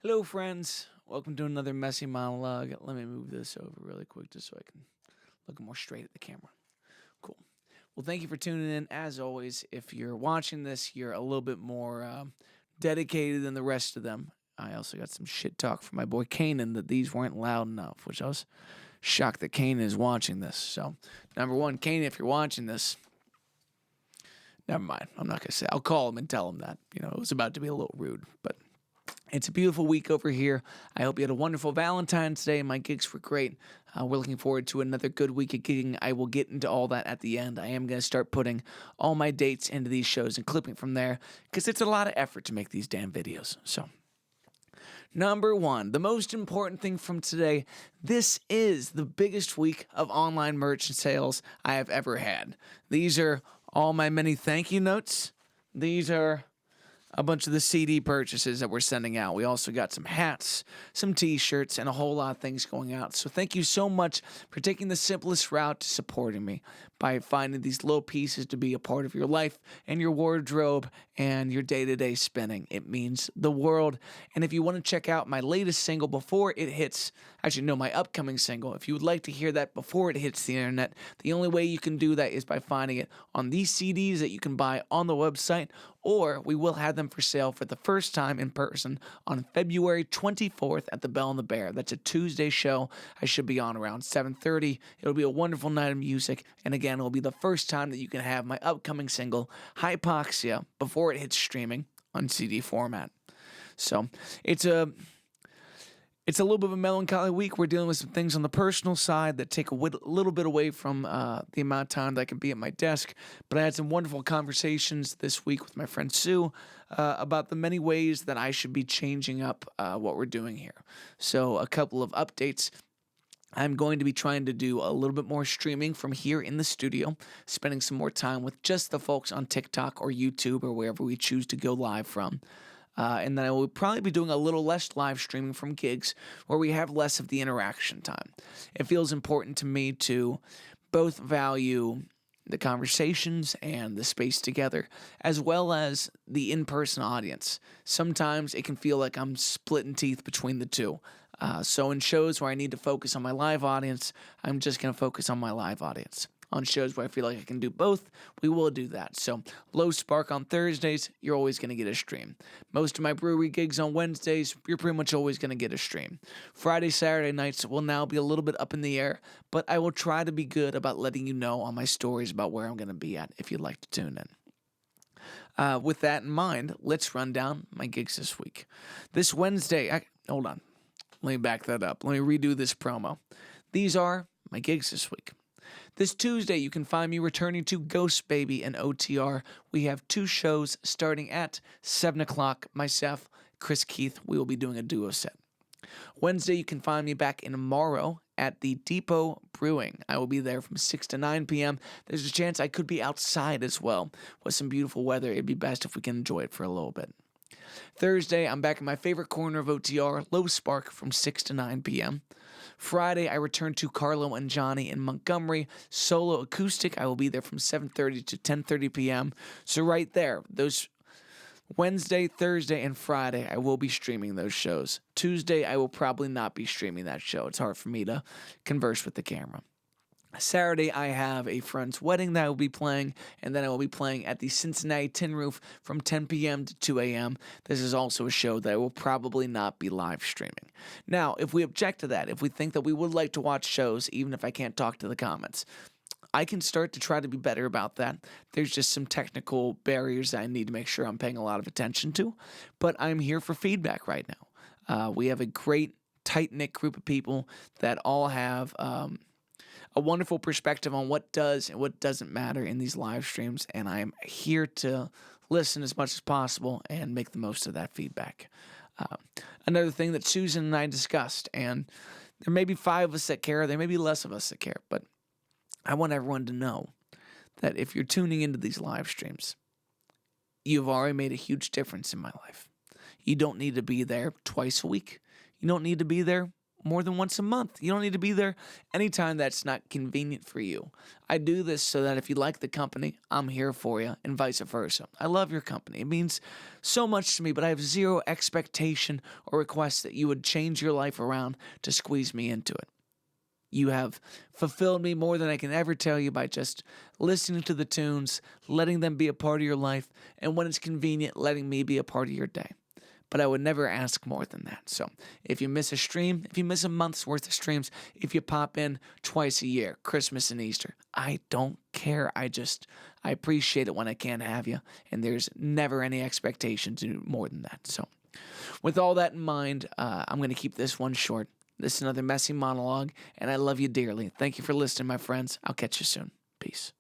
Hello, friends. Welcome to another messy monologue. Let me move this over really quick just so I can look more straight at the camera. Cool. Well, thank you for tuning in. As always, if you're watching this, you're a little bit more dedicated than the rest of them. I also got some shit talk from my boy Kanan that these weren't loud enough, which I was shocked that Kanan is watching this. So, number one, Kanan, if you're watching this, never mind. I'm not going to say. I'll call him and tell him that. It was about to be a little rude, but it's a beautiful week over here. I hope you had a wonderful Valentine's Day. My gigs were great. We're looking forward to another good week of gigging. I will get into all that at the end. I am going to start putting all my dates into these shows and clipping from there because it's a lot of effort to make these damn videos. So, number one, the most important thing from today, this is the biggest week of online merch sales I have ever had. These are all my many thank you notes. These are a bunch of the CD purchases that we're sending out. We also got some hats, some t-shirts, and a whole lot of things going out. So thank you so much for taking the simplest route to supporting me by finding these little pieces to be a part of your life and your wardrobe and your day-to-day spending. It means the world. And if you want to check out my latest single before it hits, my upcoming single, if you would like to hear that before it hits the internet, the only way you can do that is by finding it on these CDs that you can buy on the website, or we will have them for sale for the first time in person on February 24th at the Bell and the Bear. That's a Tuesday show. I should be on around 7:30. It'll be a wonderful night of music, and again, it'll be the first time that you can have my upcoming single, Hypoxia, before it hits streaming on CD format. So, it's a little bit of a melancholy week. We're dealing with some things on the personal side that take a little bit away from the amount of time that I can be at my desk. But I had some wonderful conversations this week with my friend Sue about the many ways that I should be changing up what we're doing here. So a couple of updates. I'm going to be trying to do a little bit more streaming from here in the studio, spending some more time with just the folks on TikTok or YouTube or wherever we choose to go live from. And then I will probably be doing a little less live streaming from gigs where we have less of the interaction time. It feels important to me to both value the conversations and the space together, as well as the in-person audience. Sometimes it can feel like I'm splitting teeth between the two. So in shows where I need to focus on my live audience, I'm just going to focus on my live audience. On shows where I feel like I can do both, we will do that. So, Low Spark on Thursdays, you're always going to get a stream. Most of my brewery gigs on Wednesdays, you're pretty much always going to get a stream. Friday, Saturday nights will now be a little bit up in the air, but I will try to be good about letting you know on my stories about where I'm going to be at if you'd like to tune in. With that in mind, let's run down my gigs this week. This Wednesday, hold on. Let me back that up. Let me redo this promo. These are my gigs this week. This Tuesday, you can find me returning to Ghost Baby and OTR. We have 2 shows starting at 7 o'clock. Myself, Chris Keith, we will be doing a duo set. Wednesday, you can find me back in Morrow at the Depot Brewing. I will be there from 6 to 9 p.m. There's a chance I could be outside as well. With some beautiful weather, it'd be best if we can enjoy it for a little bit. Thursday, I'm back in my favorite corner of OTR, Low Spark, from 6 to 9 p.m. Friday, I return to Carlo and Johnny in Montgomery, solo acoustic. I will be there from 7:30 to 10:30 p.m. So right there, those Wednesday, Thursday, and Friday, I will be streaming those shows. Tuesday, I will probably not be streaming that show. It's hard for me to converse with the camera. Saturday, I have a friend's wedding that I will be playing, and then I will be playing at the Cincinnati Tin Roof from 10 p.m. to 2 a.m. This is also a show that I will probably not be live streaming. Now, if we object to that, if we think that we would like to watch shows, even if I can't talk to the comments, I can start to try to be better about that. There's just some technical barriers that I need to make sure I'm paying a lot of attention to, but I'm here for feedback right now. We have a great, tight-knit group of people that all have a wonderful perspective on what does and what doesn't matter in these live streams, and I'm here to listen as much as possible and make the most of that feedback. Another thing that Susan and I discussed, and there may be 5 of us that care, there may be less of us that care, but I want everyone to know that if you're tuning into these live streams, you've already made a huge difference in my life. You don't need to be there twice a week. You don't need to be there more than once a month. You don't need to be there anytime that's not convenient for you. I do this so that if you like the company, I'm here for you, and vice versa. I love your company. It means so much to me, but I have zero expectation or request that you would change your life around to squeeze me into it. You have fulfilled me more than I can ever tell you by just listening to the tunes, letting them be a part of your life, and when it's convenient, letting me be a part of your day. But I would never ask more than that. So if you miss a stream, if you miss a month's worth of streams, if you pop in twice a year, Christmas and Easter, I don't care. I appreciate it when I can have you, and there's never any expectation to do more than that. So with all that in mind, I'm going to keep this one short. This is another messy monologue, and I love you dearly. Thank you for listening, my friends. I'll catch you soon. Peace.